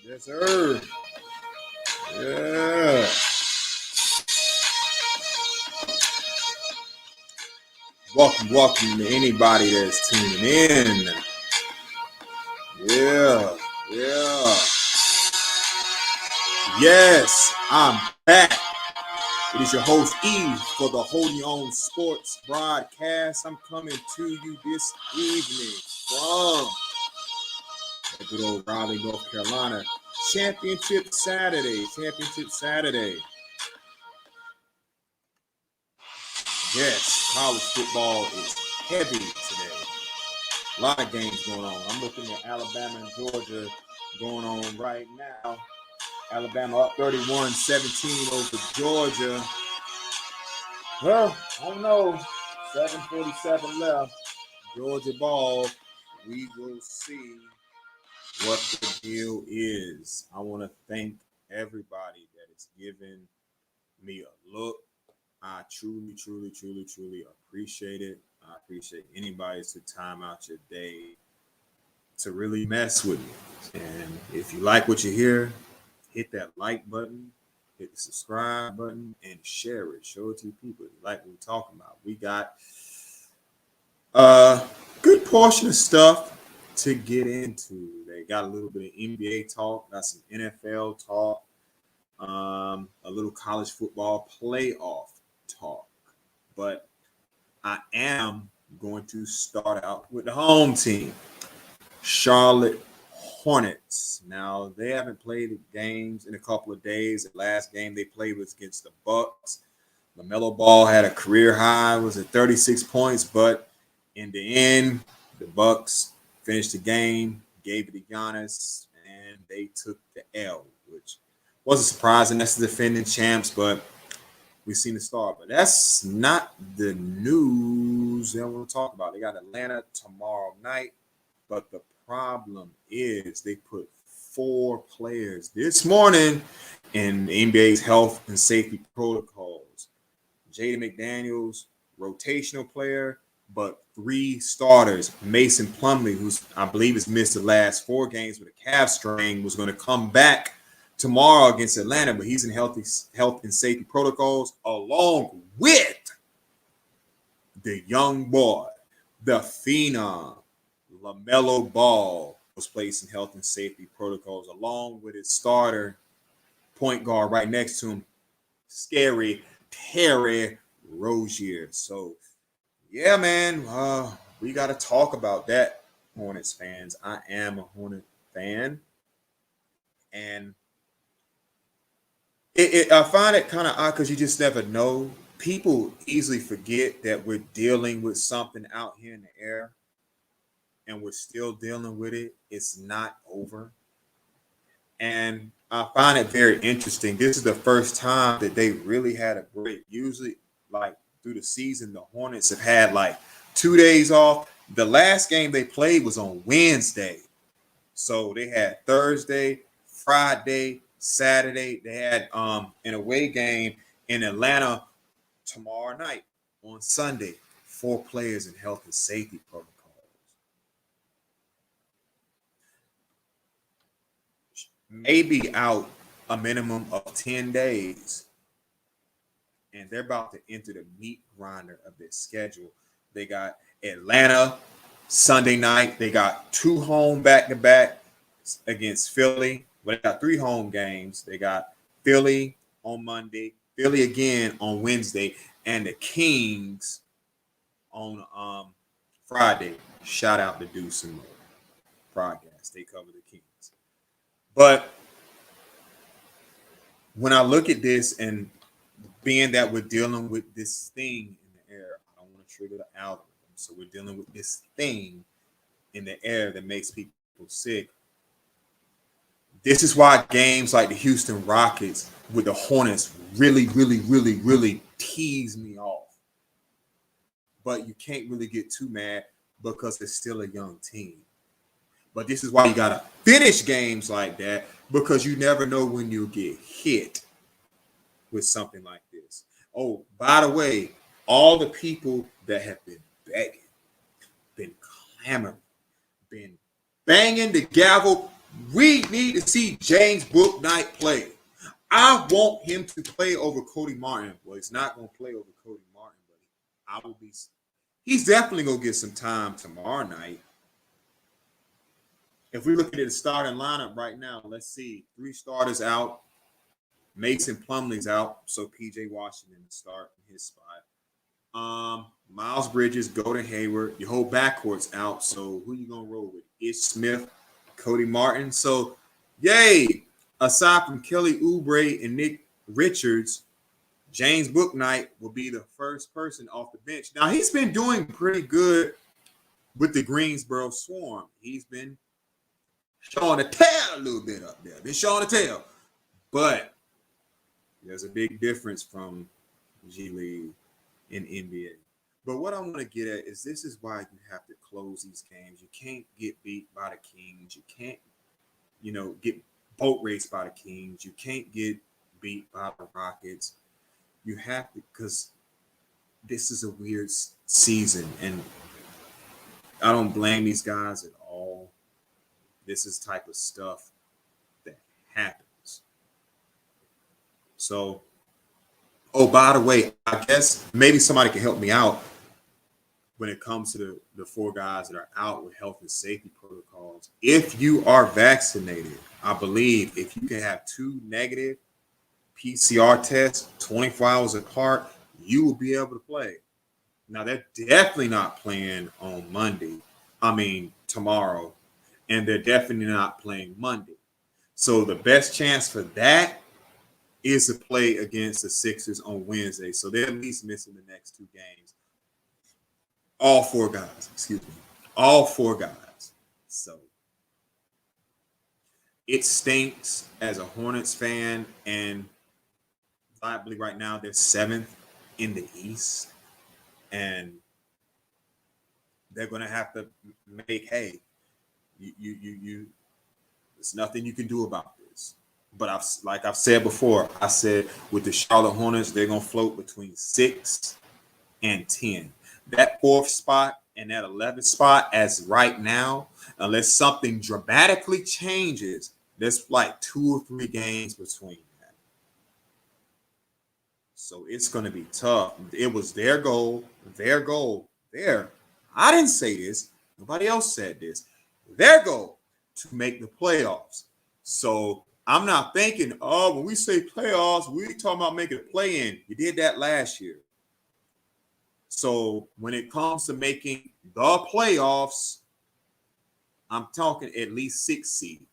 Yes, sir. Yeah. Welcome to anybody that's tuning in. Yeah. Yes, I'm back. It is your host, Eve, for the Holding On Sports broadcast. I'm coming to you this evening from the good old Raleigh, North Carolina. Championship Saturday. Yes, college football is heavy today. A lot of games going on. I'm looking at Alabama and Georgia going on right now. Alabama up 31-17 over Georgia. Well, I don't know. 7:47 left. Georgia ball. We will see what the deal is. I want to thank everybody that is giving me a look. I truly appreciate it. I appreciate anybody to time out your day to really mess with me. And if you like what you hear, hit that like button, hit the subscribe button, and share it. Show it to people. If you like what we're talking about. We got a good portion of stuff to get into. They got a little bit of NBA talk, got some NFL talk, a little college football playoff talk. But I am going to start out with the home team, Charlotte Hornets. Now, they haven't played games in a couple of days. The last game they played was against the Bucks. LaMelo Ball had a career high, was at 36 points, but in the end, the Bucks finished the game, gave it to Giannis, and they took the L, which wasn't surprising. That's the defending champs, but we've seen the start. But that's not the news that I want to talk about. They got Atlanta tomorrow night, but the problem is they put 4 players this morning in the NBA's health and safety protocols. Jaden McDaniels, rotational player, but 3 starters. Mason Plumlee, who's I believe has missed the last 4 games with a calf strain, was going to come back tomorrow against Atlanta, but he's in health and safety protocols, along with the young boy, the phenom, LaMelo Ball, was placed in health and safety protocols, along with his starter point guard right next to him, scary Terry Rozier. So, yeah, man, we got to talk about that, Hornets fans. I am a Hornet fan, and I find it kind of odd because you just never know. People easily forget that we're dealing with something out here in the air, and we're still dealing with it. It's not over. And I find it very interesting. This is the first time that they really had a break. Usually, like through the season, the Hornets have had like 2 days off. The last game they played was on Wednesday. So they had Thursday, Friday, Saturday. They had an away game in Atlanta tomorrow night on Sunday. 4 players in health and safety protocols. Maybe out a minimum of 10 days. And they're about to enter the meat grinder of their schedule. They got Atlanta Sunday night. They got 2 home back-to-back against Philly. Well, they got 3 home games. They got Philly on Monday, Philly again on Wednesday, and the Kings on Friday. Shout out to Deuce and Broadcast. They cover the Kings. But when I look at this, and being that we're dealing with this thing in the air, I don't want to trigger the algorithm. So we're dealing with this thing in the air that makes people sick. This is why games like the Houston Rockets with the Hornets really tease me off. But you can't really get too mad because it's still a young team. But this is why you got to finish games like that, because you never know when you'll get hit with something like this. Oh, by the way, all the people that have been begging, been clamoring, been banging the gavel. We need to see James Bouknight play. I want him to play over Cody Martin. Well, he's not going to play over Cody Martin, but I will be. He's definitely going to get some time tomorrow night. If we look at the starting lineup right now, let's see. 3 starters out. Mason Plumlee's out, so PJ Washington start in his spot. Miles Bridges, Golden Hayward. Your whole backcourt's out, so who you going to roll with? Ish Smith, Cody Martin. So, yay! Aside from Kelly Oubre and Nick Richards, James Bouknight will be the first person off the bench. Now, he's been doing pretty good with the Greensboro Swarm. He's been showing the tail a little bit up there. Been showing the tail. But there's a big difference from G League and NBA. But what I want to get at is this is why you have to close these games. You can't get beat by the Kings. You can't, get boat raced by the Kings. You can't get beat by the Rockets. You have to, because this is a weird season, and I don't blame these guys at all. This is type of stuff that happens. So, by the way, I guess maybe somebody can help me out when it comes to the 4 guys that are out with health and safety protocols. If you are vaccinated, I believe if you can have 2 negative PCR tests 24 hours apart, you will be able to play. Now, they're definitely not playing on tomorrow, and they're definitely not playing Monday. So the best chance for that is to play against the Sixers on Wednesday. So they're at least missing the next 2 games. All 4 guys, all 4 guys. So it stinks as a Hornets fan, and I believe right now they're 7th in the East, and they're going to have to make hay. There's nothing you can do about this. But I've said before, I said with the Charlotte Hornets, they're going to float between 6 and 10. That 4th spot and that 11th spot, as right now, unless something dramatically changes, there's like 2 or 3 games between that. So it's going to be tough. It was their goal. I didn't say this. Nobody else said this. Their goal to make the playoffs. So I'm not thinking, when we say playoffs, we're talking about making a play-in. We did that last year. So when it comes to making the playoffs, I'm talking at least 6 seed.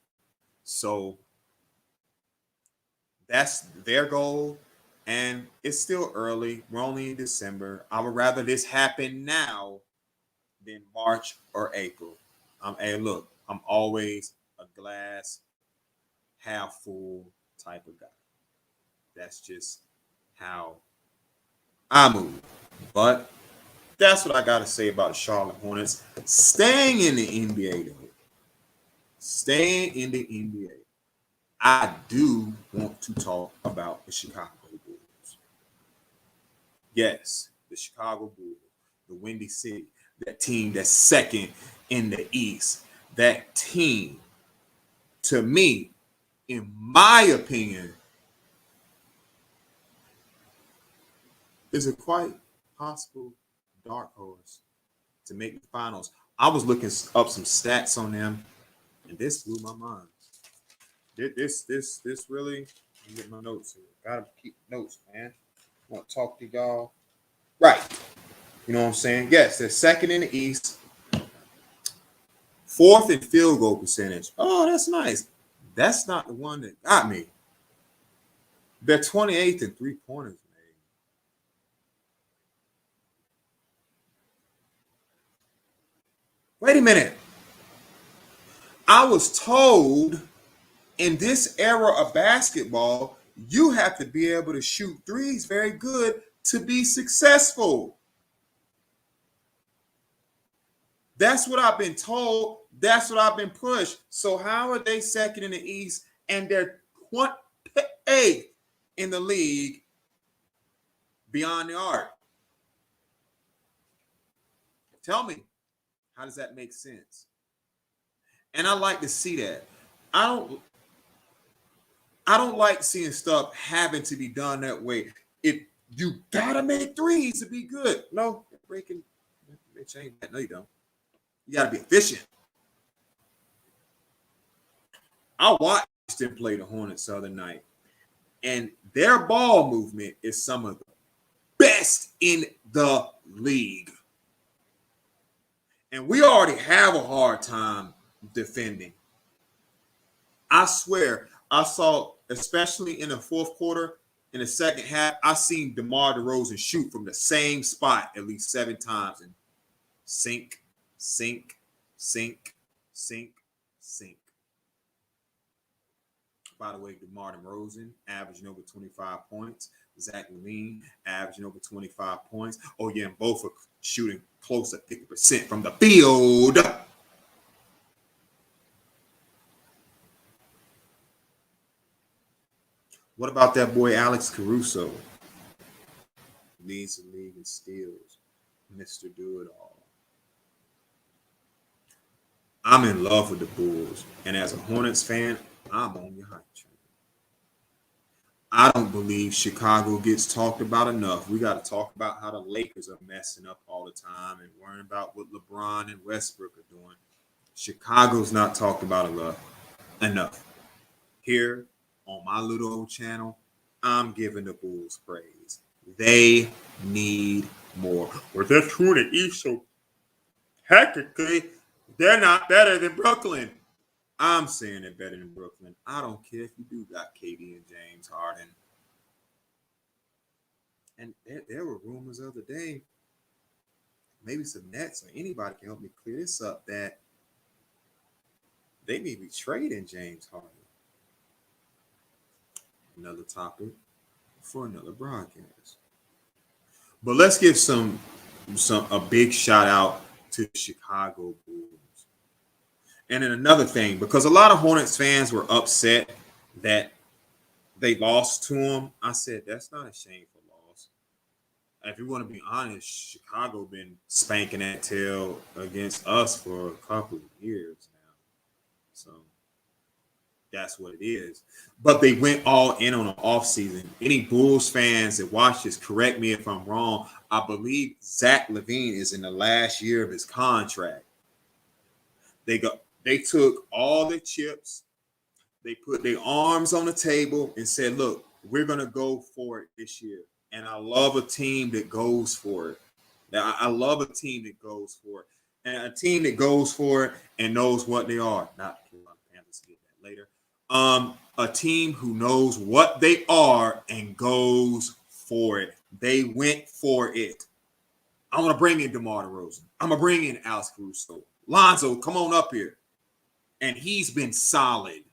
So that's their goal. And it's still early. We're only in December. I would rather this happen now than March or April. I'm always a glass half full type of guy. That's just how I move. But that's what I got to say about the Charlotte Hornets. Staying in the NBA, though. Staying in the NBA. I do want to talk about the Chicago Bulls. Yes, the Chicago Bulls, the Windy City, that team that's 2nd in the East. That team, to me, in my opinion, is a quite possible dark horse to make the finals. I was looking up some stats on them, and this blew my mind. This really. Let me get my notes here. Gotta keep notes, man. I want to talk to y'all. Right. You know what I'm saying? Yes, they're 2nd in the East. 4th in field goal percentage. Oh, that's nice. That's not the one that got me. They're 28th in 3-pointers made. Wait a minute. I was told in this era of basketball, you have to be able to shoot threes very good to be successful. That's what I've been told. That's what I've been pushed. So how are they 2nd in the East and they're 8th in the league beyond the arc? Tell me, how does that make sense? And I like to see that. I don't I don't like seeing stuff having to be done that way. If you gotta make threes to be good. No, breaking they change that. No, you don't. You gotta be efficient. I watched them play the Hornets the other night, and their ball movement is some of the best in the league. And we already have a hard time defending. I swear, I saw, especially in the fourth quarter, in the second half, I seen DeMar DeRozan shoot from the same spot at least 7 times and sink, sink, sink, sink, sink. By the way, DeMar DeRozan averaging over 25 points. Zach LaVine averaging over 25 points. Oh, yeah, and both are shooting close to 50% from the field. What about that boy Alex Caruso? Leads the league in steals. Mr. Do It All. I'm in love with the Bulls. And as a Hornets fan, I'm on your hype train. I don't believe Chicago gets talked about enough. We got to talk about how the Lakers are messing up all the time and worrying about what LeBron and Westbrook are doing. Chicago's not talked about enough. Here on my little old channel, I'm giving the Bulls praise. They need more. Well, they're true in the East, so technically they're not better than Brooklyn. I'm saying they're better than Brooklyn. I don't care if you do got KD and James Harden. And there were rumors the other day, maybe some Nets or anybody can help me clear this up, that they may be trading James Harden. Another topic for another broadcast. But let's give a big shout out to the Chicago Bulls. And then another thing, because a lot of Hornets fans were upset that they lost to them, I said that's not a shameful loss. If you want to be honest, Chicago been spanking that tail against us for a couple of years now. So that's what it is. But they went all in on an offseason. Any Bulls fans that watch this, correct me if I'm wrong. I believe Zach LaVine is in the last year of his contract. They took all the chips. They put their arms on the table and said, look, we're going to go for it this year. And I love a team that goes for it. Now, I love a team that goes for it. And a team that goes for it and knows what they are. Not the Panthers, get that later. A team who knows what they are and goes for it. They went for it. I'm going to bring in DeMar DeRozan. I'm going to bring in Alex Caruso. Lonzo, come on up here. And he's been solid.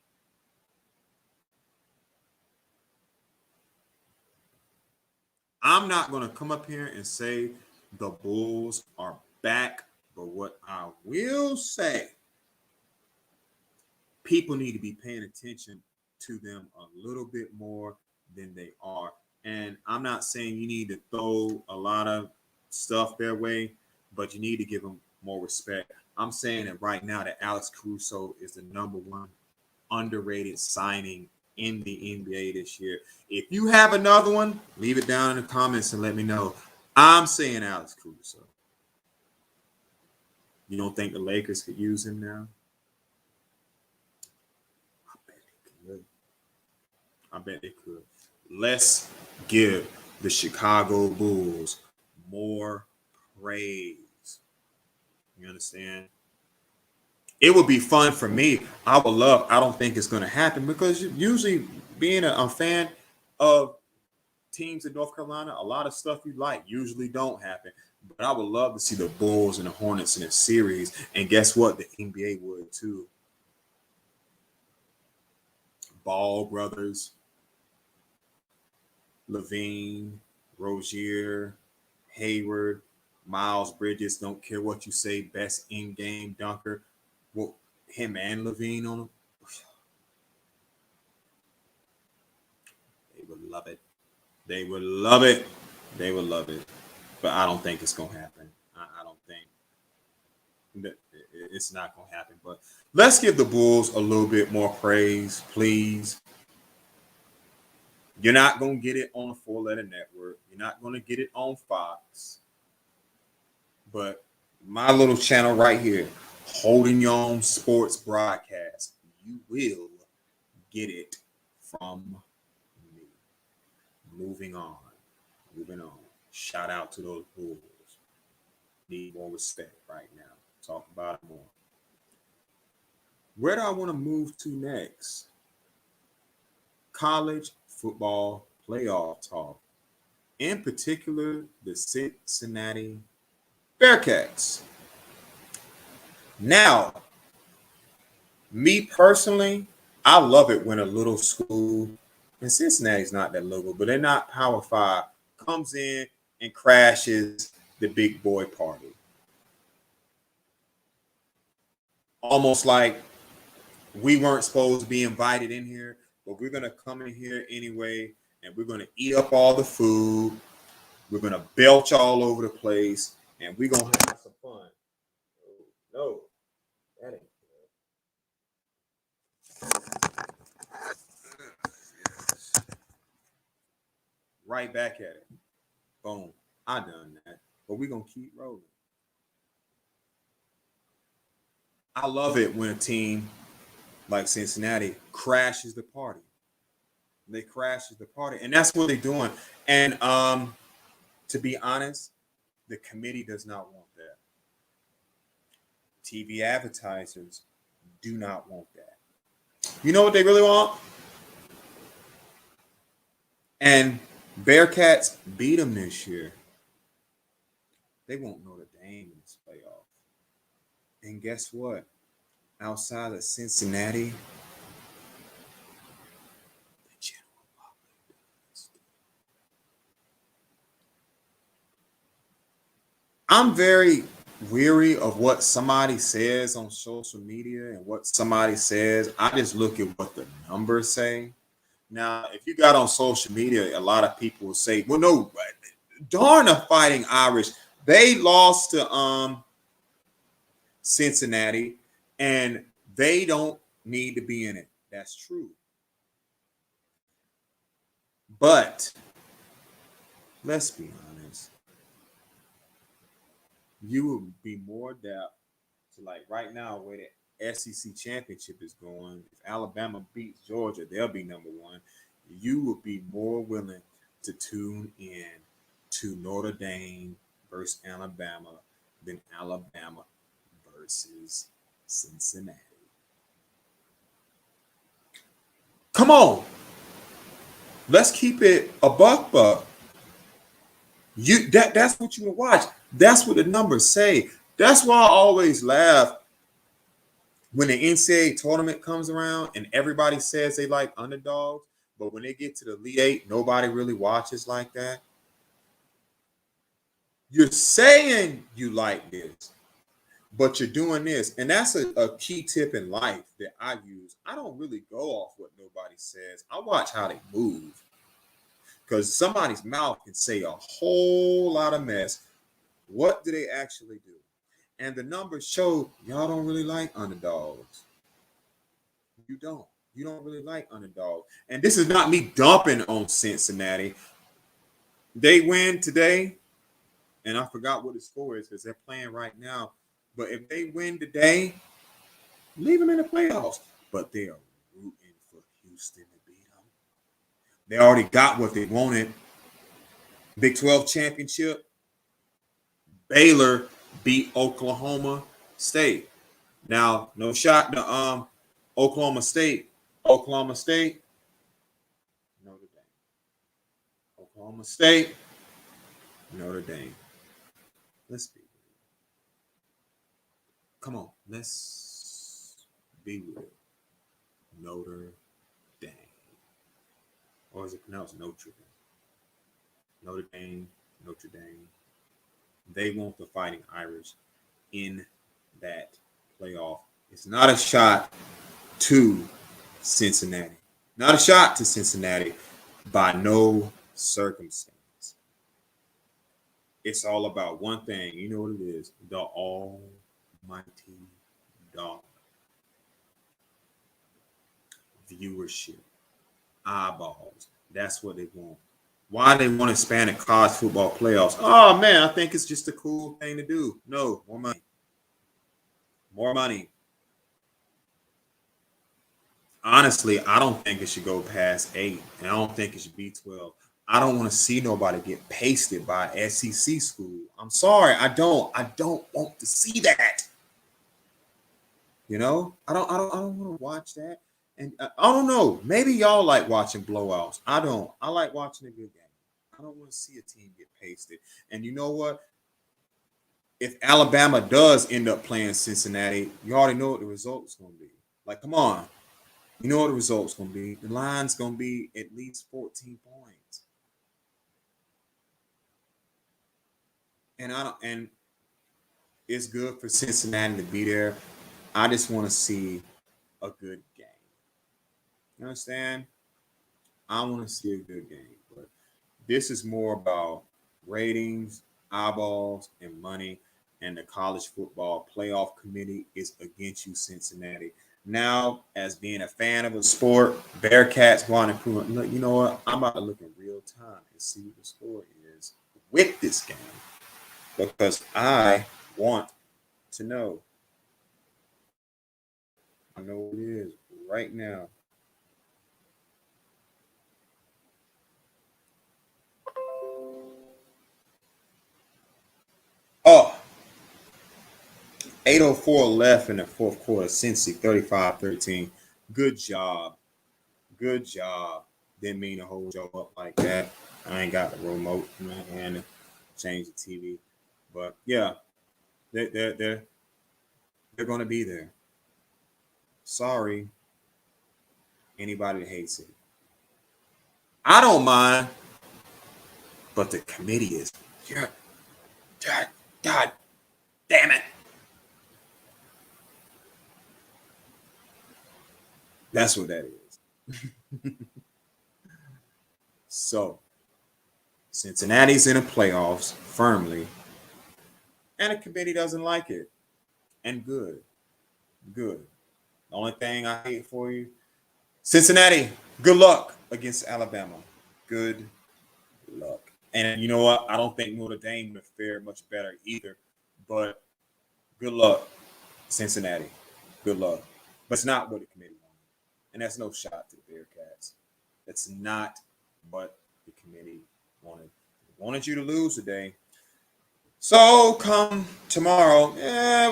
I'm not going to come up here and say the Bulls are back, but what I will say, people need to be paying attention to them a little bit more than they are. And I'm not saying you need to throw a lot of stuff their way, but you need to give them more respect. I'm saying that right now that Alex Caruso is the number one underrated signing in the NBA this year. If you have another one, leave it down in the comments and let me know. I'm saying Alex Caruso. You don't think the Lakers could use him now? I bet they could. I bet they could. Let's give the Chicago Bulls more praise. You understand? It would be fun for me. I don't think it's going to happen because usually being a fan of teams in North Carolina, a lot of stuff you like usually don't happen. But I would love to see the Bulls and the Hornets in a series. And guess what? The NBA would too. Ball brothers, LaVine, Rozier, Hayward, Miles Bridges, don't care what you say, best in-game dunker. Well, him and LaVine on them. They would love it. They would love it. They would love it. But I don't think it's going to happen. I don't think. It's not going to happen. But let's give the Bulls a little bit more praise, please. You're not going to get it on a four-letter network. You're not going to get it on Fox. But my little channel right here, Holding Your Own Sports Broadcast, you will get it from me. Moving on. Shout out to those Bulls. Need more respect right now. Talk about it more. Where do I want to move to next? College football playoff talk. In particular, the Cininnati Bearcats. Now, me personally, I love it when a little school, and Cincinnati's not that little, but they're not Power 5, comes in and crashes the big boy party. Almost like we weren't supposed to be invited in here, but we're going to come in here anyway, and we're going to eat up all the food. We're going to belch all over the place, and we're going to have some fun. No, that ain't good. Right back at it. Boom. I done that. But we're going to keep rolling. I love it when a team like Cincinnati crashes the party. They crashes the party. And that's what they're doing. And to be honest, the committee does not want that. TV advertisers do not want that. You know what they really want? And Bearcats beat them this year. They want Notre Dame in this playoff. And guess what? Outside of Cincinnati, the general public does. I'm very weary of what somebody says on social media and what somebody says. I just look at what the numbers say. Now, if you got on social media, a lot of people will say, well, no, darn the Fighting Irish. They lost to Cincinnati, and they don't need to be in it. That's true. But let's be honest. You would be more apt to, like right now, where the SEC championship is going. If Alabama beats Georgia, they'll be number one. You would be more willing to tune in to Notre Dame versus Alabama than Alabama versus Cincinnati. Come on. Let's keep it a buck. That's what you watch. That's what the numbers say. That's why I always laugh when the NCAA tournament comes around and everybody says they like underdogs, but when they get to the Elite Eight, nobody really watches like that. You're saying you like this, but you're doing this. And that's a key tip in life that I use. I don't really go off what nobody says. I watch how they move. Because somebody's mouth can say a whole lot of mess. What do they actually do? And the numbers show y'all don't really like underdogs. You don't. You don't really like underdogs. And this is not me dumping on Cincinnati. They win today, and I forgot what the score is because they're playing right now. But if they win today, leave them in the playoffs. But they are rooting for Houston to beat them. They already got what they wanted. Big 12 championship. Baylor beat Oklahoma State. Now, no shot to Oklahoma State. Oklahoma State. Notre Dame. Oklahoma State. Notre Dame. Let's be real. Come on, let's be real. Notre Dame. Or is it pronounced Notre Dame? Notre Dame, Notre Dame. They want the Fighting Irish in that playoff. It's not a shot to Cincinnati. Not a shot to Cincinnati by no circumstance. It's all about one thing. You know what it is? The All almighty dollar. Viewership, eyeballs. That's what they want. Why they want to expand the college football playoffs? Oh man, I think it's just a cool thing to do. No, more money. More money. Honestly, I don't think it should go past 8, and I don't think it should be 12. I don't want to see nobody get pasted by SEC school. I'm sorry, I don't. I don't want to see that. You know, I don't want to watch that. And I don't know. Maybe y'all like watching blowouts. I don't. I like watching a good game. I don't want to see a team get pasted. And you know what? If Alabama does end up playing Cincinnati, you already know what the result's going to be. Like, come on. You know what the result's going to be. The line's going to be at least 14 points. And it's good for Cincinnati to be there. I just want to see a good game. You understand? I want to see a good game. But this is more about ratings, eyeballs, and money. And the college football playoff committee is against you, Cincinnati. Now, as being a fan of a sport, Bearcats want to improve. Look, you know what? I'm about to look in real time and see what the score is with this game because I want to know. I know what it is right now. Oh, 8:04 left in the fourth quarter. Cincy 35-13. Good job. Good job. Didn't mean to hold y'all up like that. I ain't got the remote in my hand to change the TV. But yeah, they're going to be there. Sorry, anybody that hates it. I don't mind, but the committee is. Yeah, God damn it. That's what that is. So, Cincinnati's in the playoffs firmly, and the committee doesn't like it. And good. Good. The only thing I hate for you, Cincinnati, good luck against Alabama. Good luck. And you know what? I don't think Notre Dame would fare much better either. But good luck, Cincinnati. Good luck. But it's not what the committee wanted. And that's no shot to the Bearcats. That's not what the committee wanted. They wanted you to lose today. So come tomorrow,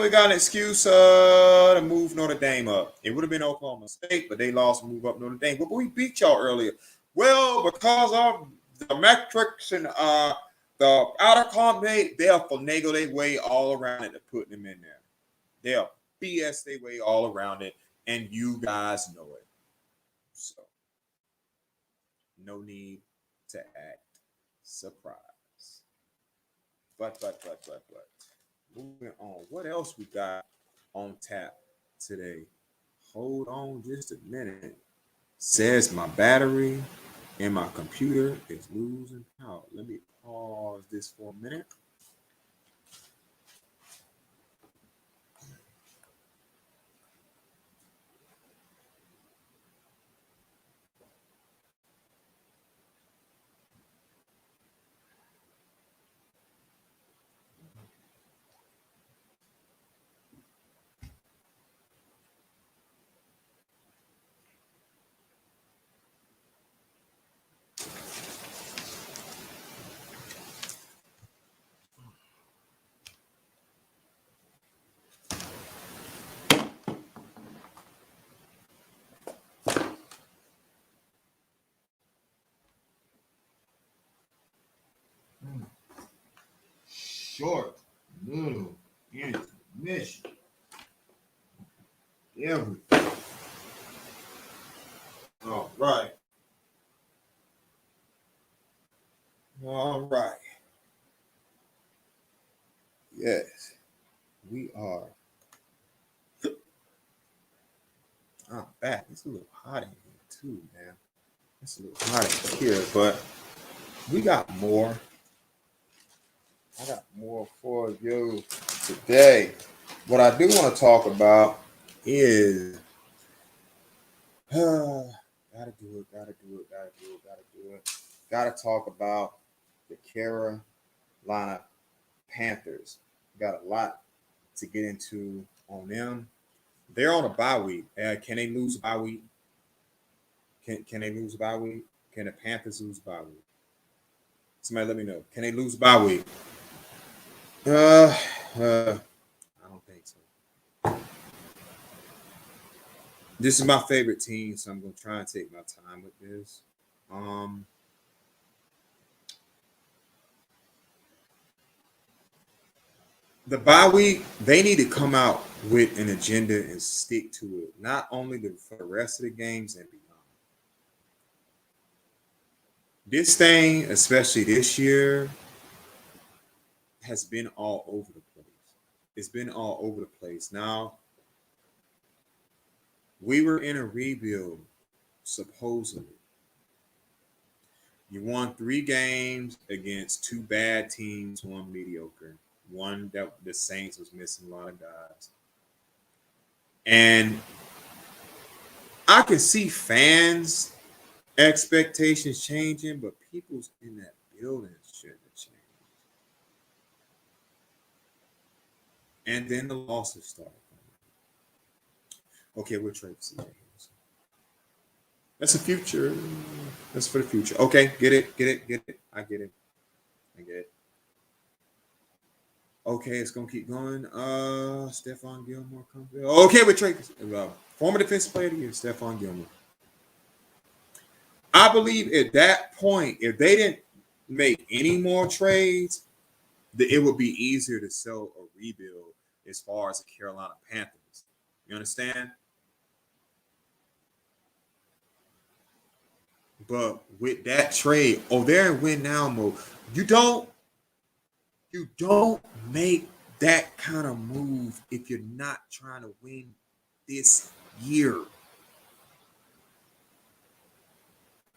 we got an excuse to move Notre Dame up. It would have been Oklahoma State, but they lost and move up Notre Dame. But we beat y'all earlier. Well, because of the metrics and the outer comp, they'll finagle their way all around it to putting them in there. They'll BS their way all around it, and you guys know it. So, no need to act surprised. But. Moving on. What else we got on tap today? Hold on just a minute. Says my battery in my computer is losing power. Let me pause this for a minute. Short, little, intermission, everything. All right. All right. Yes, we are. I'm back. It's a little hot in here too, man. It's a little hot in here, but we got more. I got more for you today. what I do want to talk about is gotta do it, gotta do it, gotta do it, gotta do it. Gotta talk about the Carolina Panthers. Got a lot to get into on them. They're on a bye week. Can they lose a bye week? Can they lose a bye week? Can the Panthers lose a bye week? Somebody let me know. Can they lose a bye week? I don't think so. This is my favorite team, so I'm gonna try and take my time with this. The bye week, they need to come out with an agenda and stick to it. Not only for the rest of the games and beyond. This thing, especially this year, has been all over the place. It's been all over the place. Now, we were in a rebuild, supposedly. You won 3 games against 2 bad teams, 1 mediocre. One that the Saints was missing a lot of guys. And I can see fans' expectations changing, but people's in that building shouldn't have changed. And then the losses started. Okay, we'll trade for CJ. That's the future. That's for the future. Okay, get it. I get it. Okay, it's gonna keep going. Stephon Gilmore comes. Okay, we're trading. Former defensive player of the year, Stephon Gilmore. I believe at that point, if they didn't make any more trades, it would be easier to sell or rebuild as far as the Carolina Panthers. You understand? But with that trade, they're in win now mode. You don't make that kind of move if you're not trying to win this year.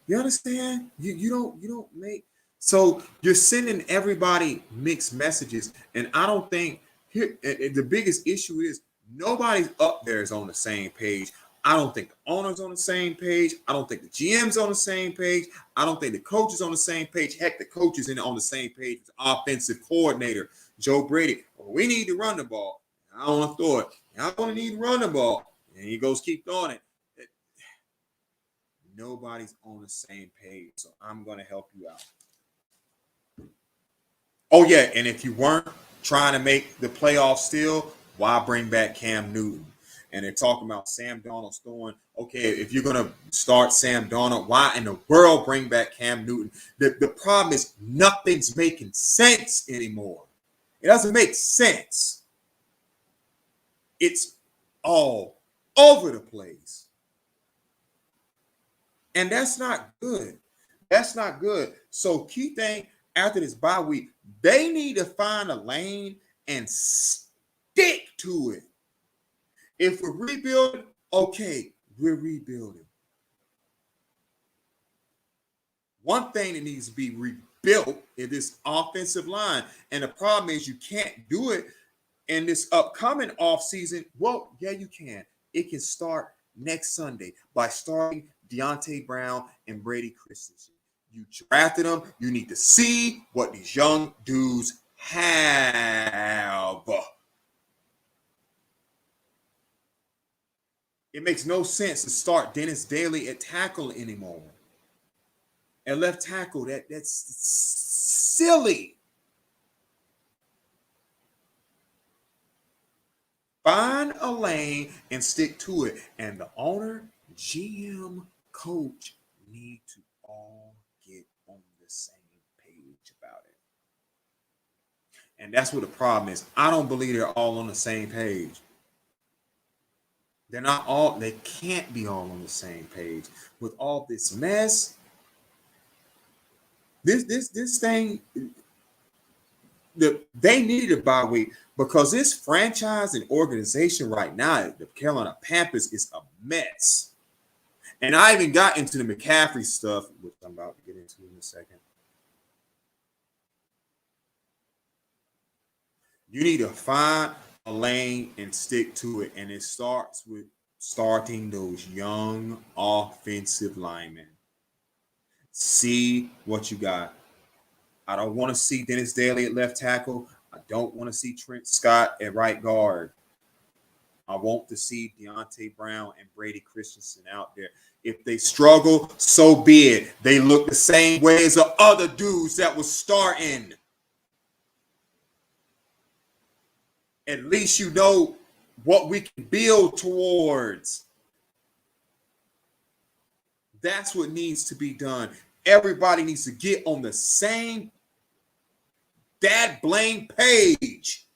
You understand? You don't make, so you're sending everybody mixed messages, and I don't think here the biggest issue is nobody's up there is on the same page. I don't think the owner's on the same page. I don't think the GM's on the same page. I don't think the coach is on the same page. Heck, the coach is on the same page with the offensive coordinator, Joe Brady. We need to run the ball. I don't want to throw it. I don't need to run the ball. And he goes, keep throwing it. Nobody's on the same page. So I'm going to help you out. Oh, yeah. And if you weren't trying to make the playoffs still, why bring back Cam Newton? And they're talking about Sam Darnold throwing. Okay, if you're going to start Sam Darnold, why in the world bring back Cam Newton? The problem is nothing's making sense anymore. It doesn't make sense. It's all over the place. And that's not good. That's not good. So key thing after this bye week, they need to find a lane and stick to it. If we're rebuilding, okay, we're rebuilding. One thing that needs to be rebuilt is this offensive line. And the problem is you can't do it in this upcoming offseason. Well, yeah, you can. It can start next Sunday by starting Deontay Brown and Brady Christensen. You drafted them. You need to see what these young dudes have. It makes no sense to start Dennis Daly at tackle anymore. At left tackle, that's silly. Find a lane and stick to it. And the owner, GM, coach need to all get on the same page about it. And that's what the problem is. I don't believe they're all on the same page. They're not all, they can't be all on the same page. With all this mess, this thing, they needed a bye week because this franchise and organization right now, the Carolina Panthers, is a mess. And I even got into the McCaffrey stuff, which I'm about to get into in a second. You need to find a lane and stick to it. And it starts with starting those young offensive linemen. See what you got. I don't want to see Dennis Daly at left tackle. I don't want to see Trent Scott at right guard. I want to see Deontay Brown and Brady Christensen out there. If they struggle, so be it. They look the same way as the other dudes that was starting. At least you know what we can build towards. That's what needs to be done. Everybody needs to get on the same dad blame page.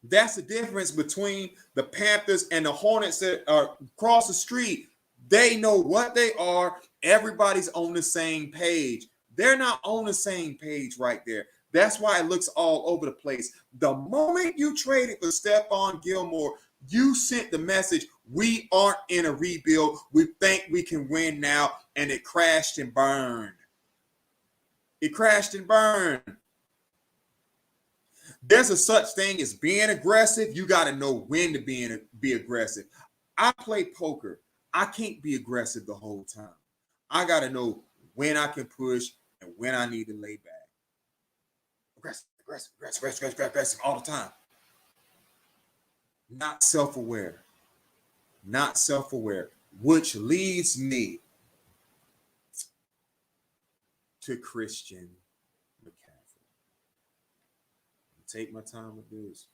That's the difference between the Panthers and the Hornets that are across the street. They know what they are. Everybody's on the same page. They're not on the same page right there. That's why it looks all over the place. The moment you traded for Stephon Gilmore, you sent the message, we aren't in a rebuild. We think we can win now. And it crashed and burned. It crashed and burned. There's a such thing as being aggressive. You got to know when to be aggressive. I play poker. I can't be aggressive the whole time. I got to know when I can push and when I need to lay back. Aggressive all the time. Not self-aware. Not self-aware, which leads me to Christian McCaffrey. Take my time with this.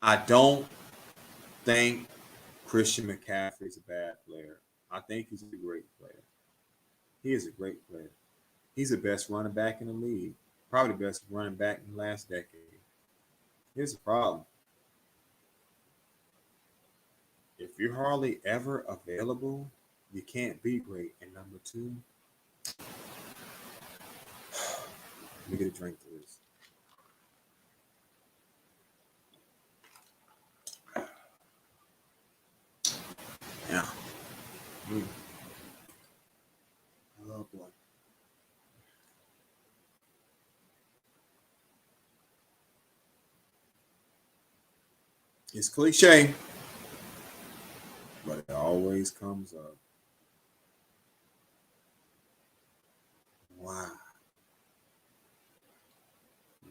I don't think Christian McCaffrey is a bad player. I think he's a great player. He is a great player. He's the best running back in the league. Probably the best running back in the last decade. Here's the problem. If you're hardly ever available, you can't be great. And number two, let me get a drink to this. Yeah. Oh boy. It's cliche, but it always comes up. Why?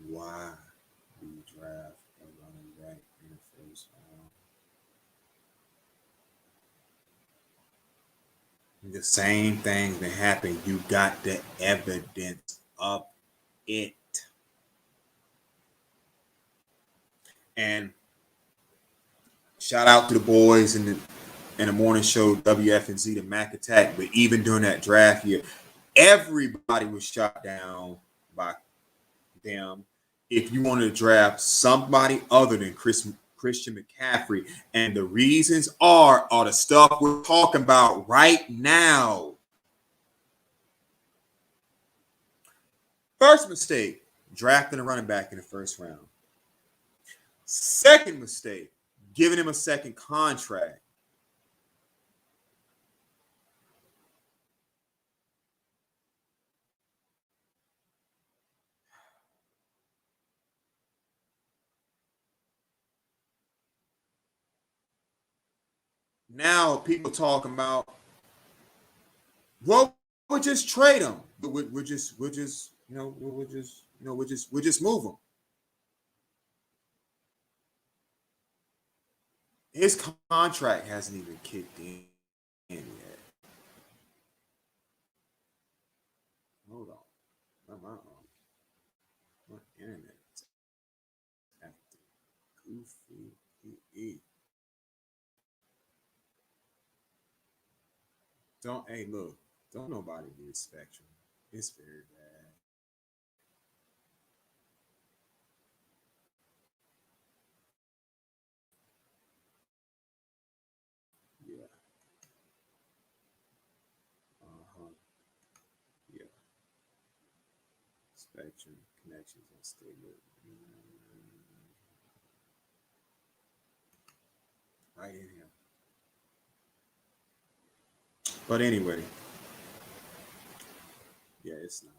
Why do you draft a running back in the first round? The same thing's been happening. You got the evidence of it. And shout out to the boys in the morning show, WFNZ, the Mac Attack. But even during that draft year, everybody was shot down by them. If you wanted to draft somebody other than Christian McCaffrey, and the reasons are the stuff we're talking about right now. First mistake, drafting a running back in the first round. Second mistake, giving him a second contract. Now people talking about, well, we'll just trade him. We'll just move him. His contract hasn't even kicked in yet. Hold on. My internet is acting goofy. Don't nobody need Spectrum. It's very bad. Yeah. Uh-huh. Yeah. Spectrum connections unstable. Right in here. But anyway. Yeah, it's not.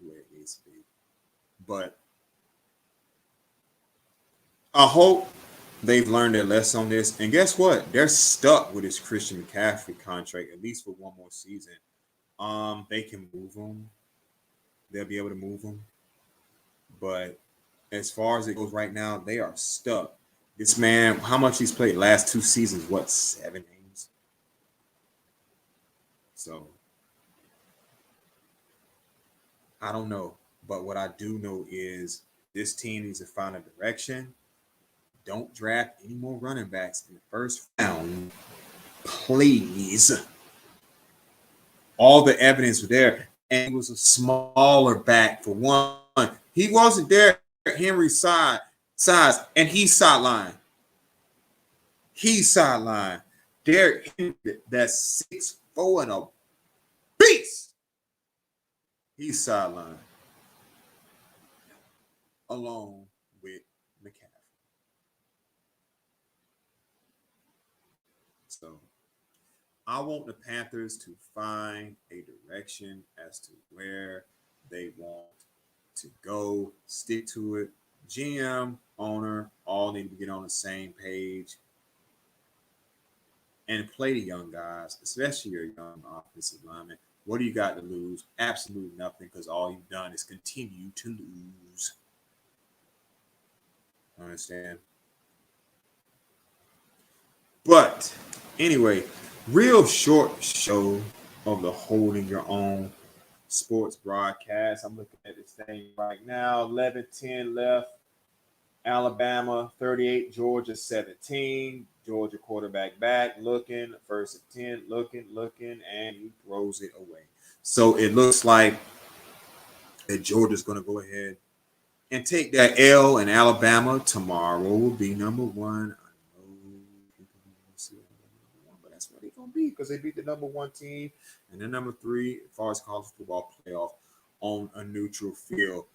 where it needs to be. But I hope they've learned their lesson on this. And guess what? They're stuck with this Christian McCaffrey contract, at least for one more season. They can move him. They'll be able to move him. But as far as it goes right now, they are stuck. This man, how much he's played last 2 seasons? What, 7 games? So I don't know. But what I do know is this team needs to find a direction. Don't draft any more running backs in the first round, please. All the evidence was there, and he was a smaller back for one. He wasn't there Henry's size, and he's sidelined. He's sidelined. Derrick Henry, that's 6'4" and a beast. He's sidelined along with McCaffrey. So I want the Panthers to find a direction as to where they want to go, stick to it. GM, owner, all need to get on the same page and play the young guys, especially your young offensive linemen. What do you got to lose? Absolutely nothing, because all you've done is continue to lose. Understand? But anyway, real short show of the Holding Your Own sports broadcast. I'm looking at this thing right now. 11:10 left. Alabama 38, Georgia 17. Georgia quarterback back, looking, first and 10, looking, and he throws it away. So it looks like that Georgia's going to go ahead and take that L, and Alabama tomorrow will be number 1. I know people don't see number 1, but that's what they're going to be, because they beat the number 1 team and then number 3 as far as college football playoff on a neutral field.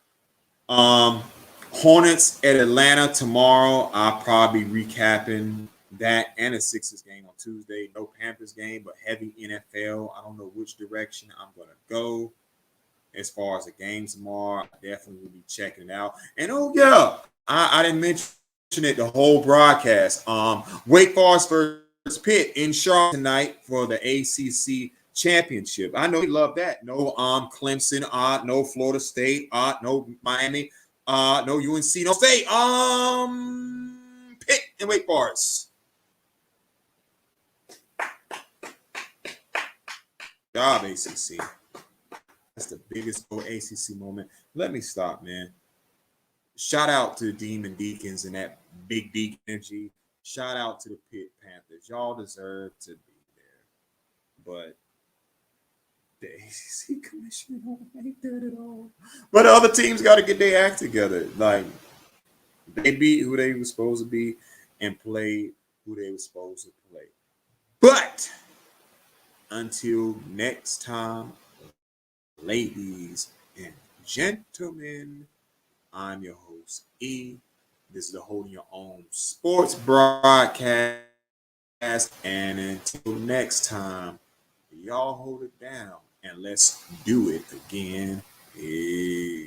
Hornets at Atlanta tomorrow. I'll probably recapping that and a Sixers game on Tuesday. No Panthers game, but heavy NFL. I don't know which direction I'm going to go as far as the game tomorrow. I definitely will be checking it out. And oh yeah, I didn't mention it the whole broadcast. Wake Forest versus Pitt in Charlotte tonight for the ACC championship. I know you love that. No Clemson, no Florida State, no Miami, no UNC, no State. Pitt and Wake Forest. Job ACC. That's the biggest ACC moment. Let me stop, man. Shout out to the Demon Deacons and that Big Deacon energy. Shout out to the Pitt Panthers. Y'all deserve to be there. But the ACC commissioner don't make that at all. But the other teams got to get their act together. Like, they beat who they were supposed to be and played who they were supposed to play. But until next time, ladies and gentlemen, I'm your host, E. This is the Holding Your Own sports broadcast. And until next time, y'all hold it down and let's do it again. Peace.